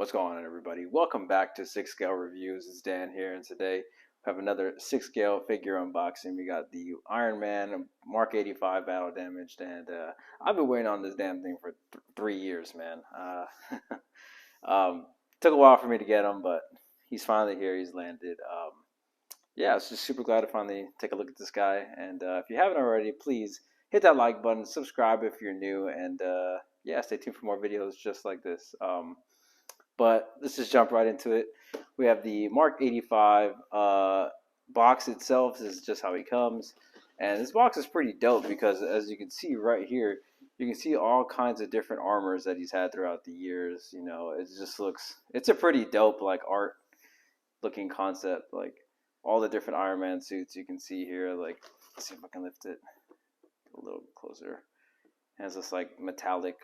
What's going on, everybody? Welcome back to 6 Scale Reviews. It's Dan here, and today we have another 6 Scale figure unboxing. We got the Iron Man Mark 85 Battle Damaged, and I've been waiting on this damn thing for 3 years, man. Took a while for me to get him, but he's finally here. He's landed. Yeah, I was just super glad to finally take a look at this guy. And if you haven't already, please hit that like button, subscribe if you're new, and yeah, stay tuned for more videos just like this. But let's just jump right into it. We have the Mark 85 box itself. This is just how he comes. And this box is pretty dope because, as you can see right here, you can see all kinds of different armors that he's had throughout the years. You know, it just looks, it's a pretty dope, like, art looking concept. Like, all the different Iron Man suits you can see here. Like, let's see if I can lift it a little closer. It has this, like, metallic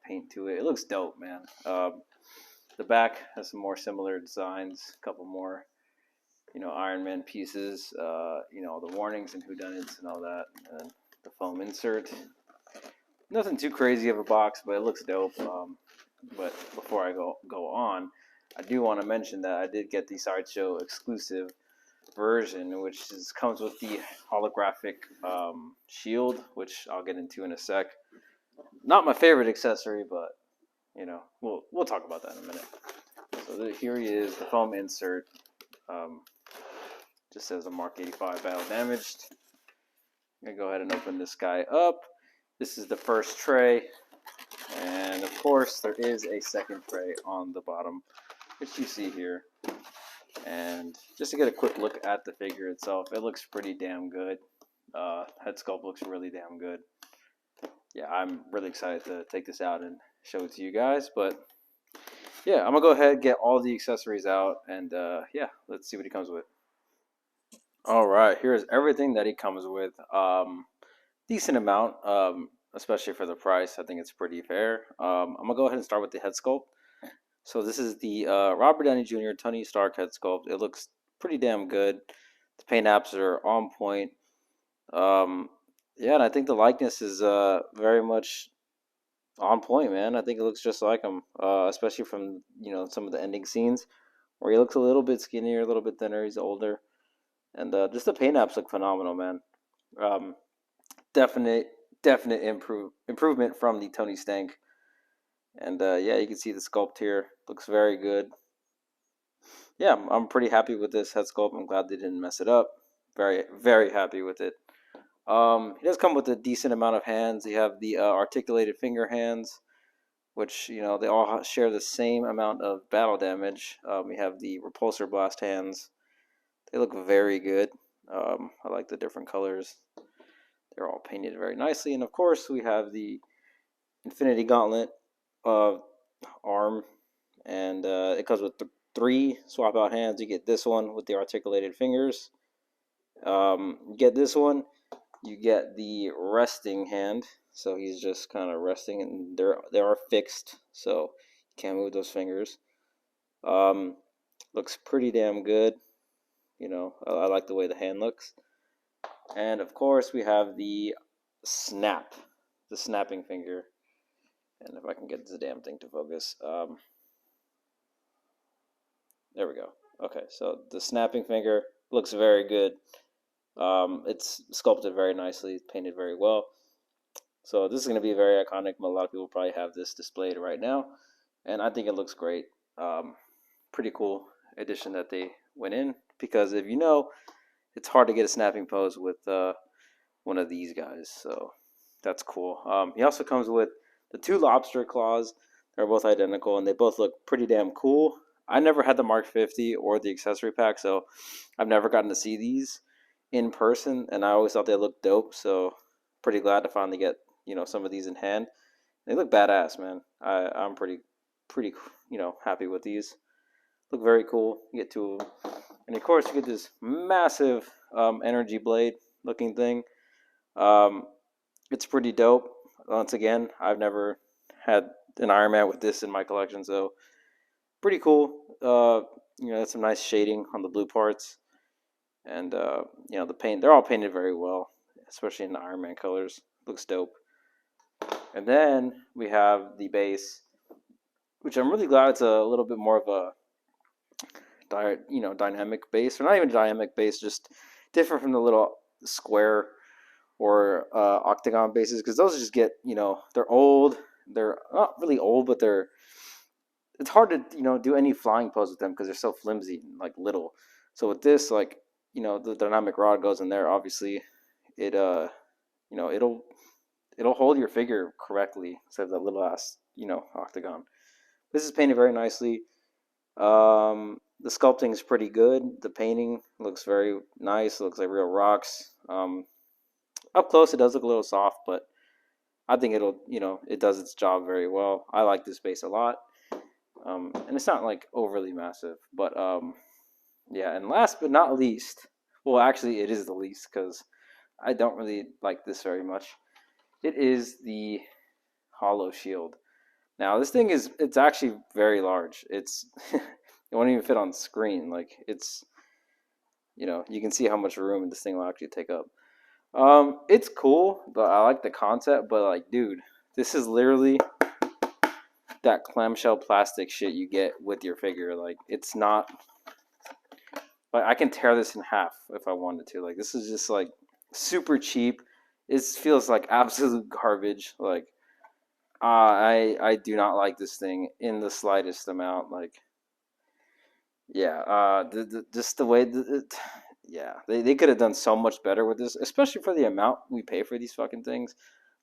paint to it. It looks dope, man. The back has some more similar designs, a couple more, Iron Man pieces, the warnings and whodunits and all that, and the foam insert. Nothing too crazy of a box, but it looks dope. But before I go on, I do want to mention that I did get the Sideshow exclusive version, which comes with the holographic shield, which I'll get into in a sec. Not my favorite accessory, but we'll talk about that in a minute. So here he is, the foam insert. Just says a Mark 85 Battle Damaged. I'm gonna go ahead and open this guy up. This is the first tray, and of course there is a second tray on the bottom, which you see here. And just to get a quick look at the figure itself, it looks pretty damn good. Head sculpt looks really damn good. Yeah, I'm really excited to take this out and show it to you guys. But yeah, I'm gonna go ahead and get all the accessories out, and yeah, let's see what he comes with. All right, here's everything that he comes with. Decent amount, especially for the price. I think it's pretty fair. I'm gonna go ahead and start with the head sculpt. So this is the Robert Downey Jr. Tony Stark head sculpt. It looks pretty damn good. The paint apps are on point. Yeah, and I think the likeness is very much on point, man. I think it looks just like him, especially from some of the ending scenes where he looks a little bit skinnier, a little bit thinner. He's older, and just the paint apps look phenomenal, man. Um, definite improvement from the Tony Stank, and yeah, you can see the sculpt here looks very good. Yeah, I'm pretty happy with this head sculpt. I'm glad they didn't mess it up. Very happy with it. He does come with a decent amount of hands. You have the articulated finger hands, which they all share the same amount of battle damage. We have the repulsor blast hands. They look very good. I like the different colors. They're all painted very nicely, and of course we have the Infinity Gauntlet arm, and it comes with 3 swap out hands. You get this one with the articulated fingers. You get this one. You get the resting hand, so he's just kind of resting, and they are fixed, so you can't move those fingers. Looks pretty damn good. I like the way the hand looks. And of course, we have the snapping finger. And if I can get this damn thing to focus, there we go. Okay, so the snapping finger looks very good. It's sculpted very nicely, painted very well. So this is going to be very iconic. A lot of people probably have this displayed right now, and I think it looks great. Pretty cool addition that they went in, because if it's hard to get a snapping pose with one of these guys, so that's cool. He also comes with the 2 lobster claws. They're both identical, and they both look pretty damn cool. I never had the Mark 50 or the accessory pack, so I've never gotten to see these in person, and I always thought they looked dope, so pretty glad to finally get some of these in hand. They look badass, man. I'm pretty happy with these. Look very cool. You get 2 of them, and of course you get this massive energy blade looking thing. It's pretty dope. Once again, I've never had an Iron Man with this in my collection, so pretty cool. That's some nice shading on the blue parts. And, the paint, they're all painted very well, especially in the Iron Man colors. Looks dope. And then we have the base. which I'm really glad it's a little bit more of a dynamic base, or not even dynamic base, just different from the little square or octagon bases, because those just get, they're old. They're not really old, but it's hard to do any flying pose with them because they're so flimsy and like little. So with this, like, the dynamic rod goes in there. Obviously, it it'll hold your figure correctly instead of that little ass octagon. This is painted very nicely. The sculpting is pretty good. The painting looks very nice. It looks like real rocks. Up close, it does look a little soft, but I think it does its job very well. I like this base a lot. And it's not like overly massive, but yeah. And last but not least, well, actually, it is the least because I don't really like this very much. It is the Hollow Shield. Now, this thing it's actually very large. It won't even fit on screen. Like, you can see how much room this thing will actually take up. It's cool, but I like the concept, but like, dude, this is literally that clamshell plastic shit you get with your figure. Like, it's not like I can tear this in half if I wanted to. Like, this is just like super cheap. It feels like absolute garbage. Like, I do not like this thing in the slightest amount. Like, yeah, just the way yeah, they could have done so much better with this, especially for the amount we pay for these fucking things.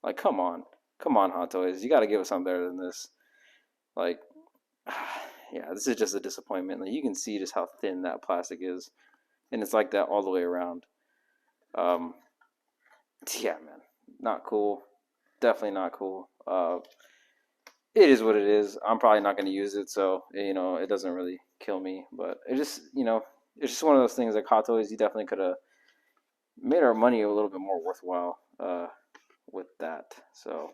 Like, come on, Hot Toys, you got to give us something better than this. Like, yeah, this is just a disappointment. Like, you can see just how thin that plastic is, and it's like that all the way around. Yeah, man, not cool. Definitely not cool. It is what it is. I'm probably not going to use it, so it doesn't really kill me. But it's just one of those things. Like Hot Toys, you definitely could have made our money a little bit more worthwhile with that. So,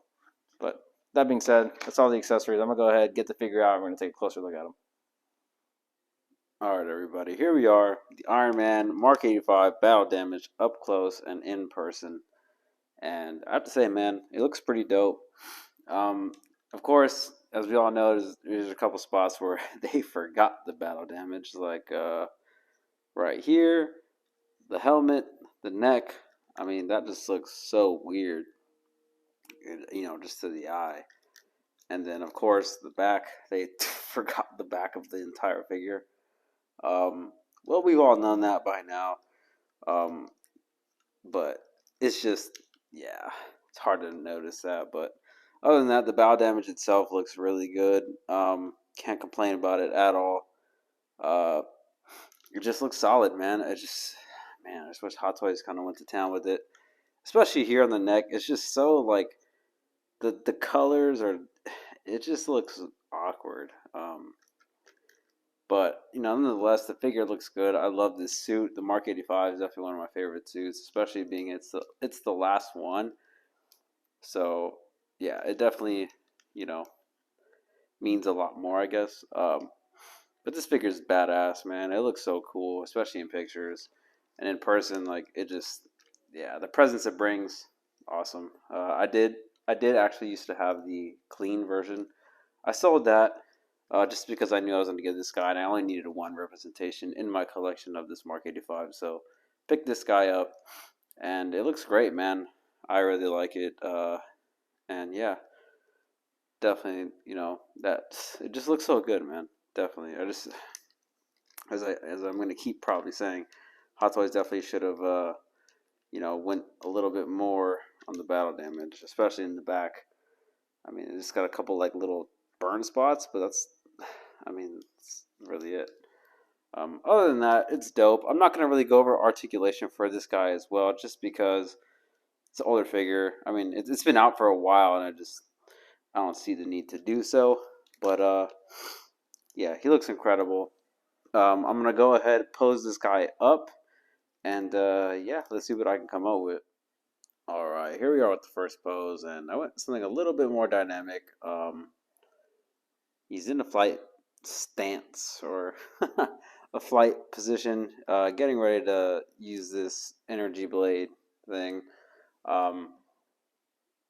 but that being said, that's all the accessories. I'm gonna go ahead, get the figure out. We're gonna take a closer look at them. All right, everybody. Here we are, the Iron Man Mark 85 battle damage up close and in person. And I have to say, man, it looks pretty dope. Of course, as we all know, there's a couple spots where they forgot the battle damage, like right here, the helmet, the neck. I mean, that just looks so weird, just to the eye. And then, of course, the back, they forgot the back of the entire figure. Well, we've all known that by now. But it's just, yeah, it's hard to notice that. But other than that, the bow damage itself looks really good. Can't complain about it at all. Uh, it just looks solid, man. I just wish Hot Toys kind of went to town with it, especially here on the neck. It's just so like the colors are. It just looks awkward. But nonetheless, the figure looks good. I love this suit. The Mark 85 is definitely one of my favorite suits, especially being it's the last one. So yeah, it definitely means a lot more, I guess. But this figure is badass, man. It looks so cool, especially in pictures and in person. Like, it just, yeah, the presence it brings, awesome. I did actually used to have the clean version. I sold that just because I knew I was going to get this guy, and I only needed one representation in my collection of this Mark 85. So picked this guy up, and it looks great, man. I really like it. And yeah, definitely, that it just looks so good, man. Definitely. I just as I'm going to keep probably saying, Hot Toys definitely should have went a little bit more on the battle damage, especially in the back. I mean, it's got a couple like little burn spots, but that's really it. Other than that, it's dope. I'm not going to really go over articulation for this guy as well, just because it's an older figure. I mean, it's been out for a while, and I don't see the need to do so. But yeah, he looks incredible. I'm gonna go ahead and pose this guy up, and yeah, let's see what I can come up with. All right, here we are with the first pose, and I went something a little bit more dynamic. He's in a flight stance or a flight position, getting ready to use this energy blade thing. Um,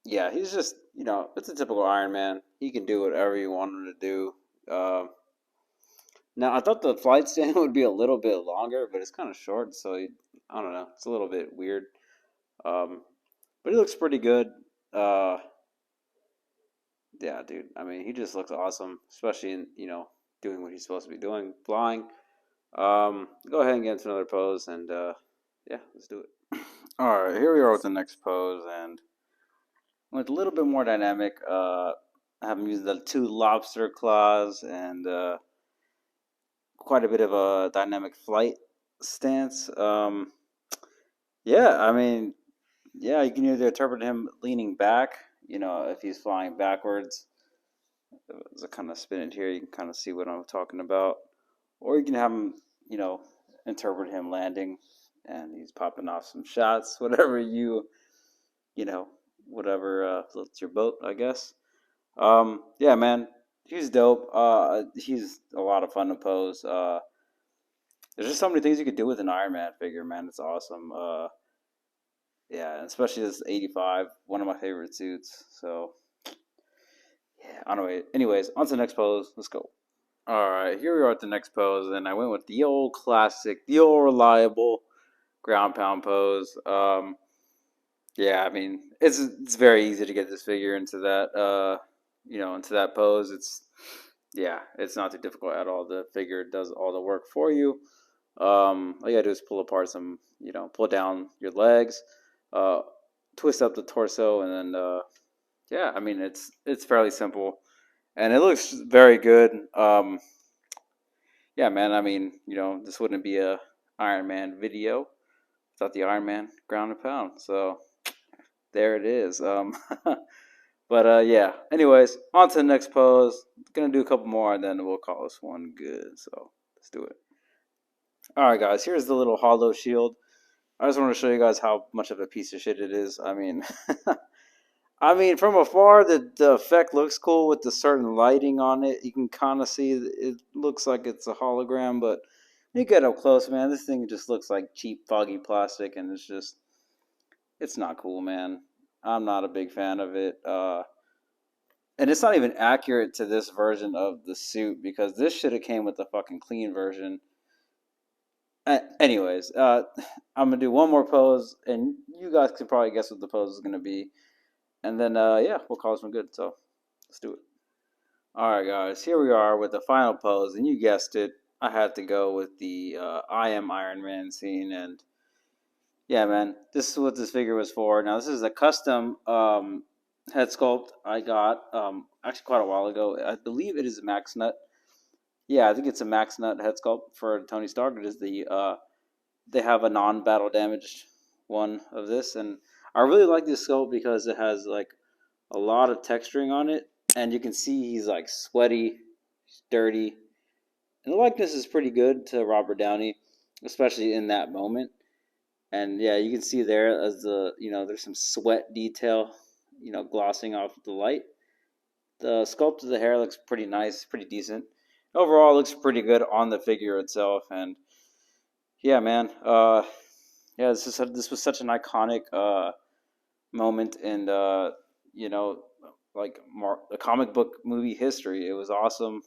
yeah, he's just it's a typical Iron Man. He can do whatever you want him to do. Now I thought the flight stand would be a little bit longer, but it's kind of short, so I don't know. It's a little bit weird. Um, but he looks pretty good. Uh, yeah, dude. I mean, he just looks awesome, especially in doing what he's supposed to be doing, flying. Go ahead and get into another pose, and yeah, let's do it. All right, here we are with the next pose, and with a little bit more dynamic. I have him use the two lobster claws and quite a bit of a dynamic flight stance. Yeah, I mean, yeah, you can either interpret him leaning back, if he's flying backwards. As I kind of spin it here, you can kind of see what I'm talking about. Or you can have him, interpret him landing and he's popping off some shots, whatever you know, whatever floats your boat, I guess. Yeah, man, he's dope. He's a lot of fun to pose. There's just so many things you could do with an Iron Man figure, man. It's awesome. Yeah, especially this 85, one of my favorite suits. So, yeah, I don't know. Anyways, on to the next pose. Let's go. All right, here we are at the next pose, and I went with the old classic, the old reliable ground pound pose. Yeah, I mean, it's very easy to get this figure into that, into that pose. It's not too difficult at all. The figure does all the work for you. All you gotta do is pull apart pull down your legs, uh, twist up the torso, and then yeah, I mean it's fairly simple, and it looks very good. Yeah, man, I mean this wouldn't be a Iron Man video without the Iron Man ground and pound. So there it is. But yeah. Anyways, on to the next pose. Gonna do a couple more, and then we'll call this one good. So let's do it. All right, guys. Here's the little hollow shield. I just want to show you guys how much of a piece of shit it is. I mean, I mean, from afar, the effect looks cool with the certain lighting on it. You can kind of see it looks like it's a hologram, but when you get up close, man, this thing just looks like cheap, foggy plastic, and it's not cool, man. I'm not a big fan of it. And it's not even accurate to this version of the suit because this should have came with the fucking clean version. Anyways, I'm gonna do one more pose, and you guys can probably guess what the pose is gonna be, and then yeah, we'll call this one good. So let's do it. All right, guys, here we are with the final pose, and you guessed it. I had to go with the "I am Iron Man" scene, and yeah, man, this is what this figure was for. Now, this is a custom head sculpt I got actually quite a while ago. I believe it is a Max Nut. Yeah, I think it's a Max Nut head sculpt for Tony Stark. It is they have a non-battle damaged one of this, and I really like this sculpt because it has like a lot of texturing on it, and you can see he's like sweaty, dirty, and the likeness is pretty good to Robert Downey, especially in that moment. And yeah, you can see there as there's some sweat detail, glossing off the light. The sculpt of the hair looks pretty nice, pretty decent. Overall, looks pretty good on the figure itself. And yeah, man, yeah, this was such an iconic moment in you know the comic book movie history. It was awesome,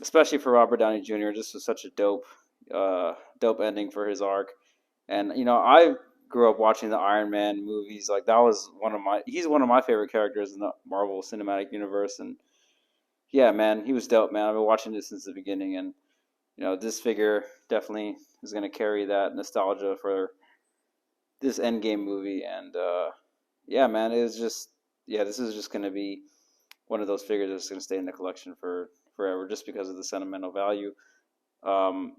especially for Robert Downey Jr. This was such a dope ending for his arc. And I grew up watching the Iron Man movies. Like that was he's one of my favorite characters in the Marvel Cinematic Universe. And yeah, man, he was dope, man. I've been watching this since the beginning, and this figure definitely is gonna carry that nostalgia for this Endgame movie. And yeah, man, it was just this is just gonna be one of those figures that's gonna stay in the collection for forever, just because of the sentimental value. Um,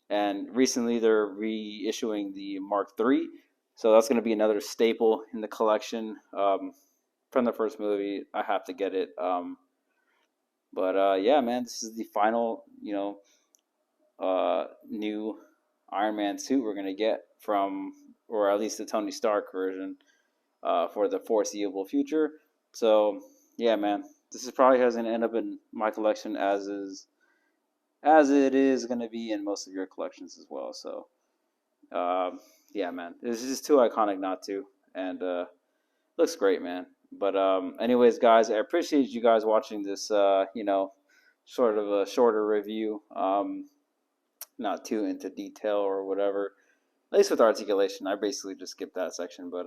and recently they're reissuing the Mark III, so that's going to be another staple in the collection. From the first movie, I have to get it. But yeah, man, this is the final, new Iron Man suit we're going to get from, or at least the Tony Stark version, for the foreseeable future. So yeah, man, this is probably going to end up in my collection as it is going to be in most of your collections as well. So yeah, man, this is just too iconic not to, and looks great, man. But anyways, guys, I appreciate you guys watching this, sort of a shorter review. Not too into detail or whatever. At least with articulation, I basically just skipped that section. But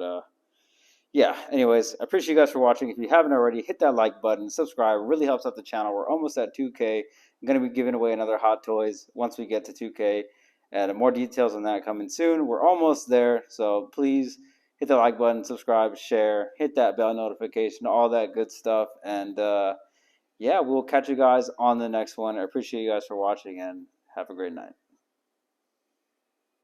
yeah, anyways, I appreciate you guys for watching. If you haven't already, hit that like button, subscribe. It really helps out the channel. We're almost at 2K. I'm going to be giving away another Hot Toys once we get to 2K. And more details on that coming soon. We're almost there, so please hit the like button, subscribe, share, hit that bell notification, all that good stuff. And yeah, we'll catch you guys on the next one. I appreciate you guys for watching, and have a great night.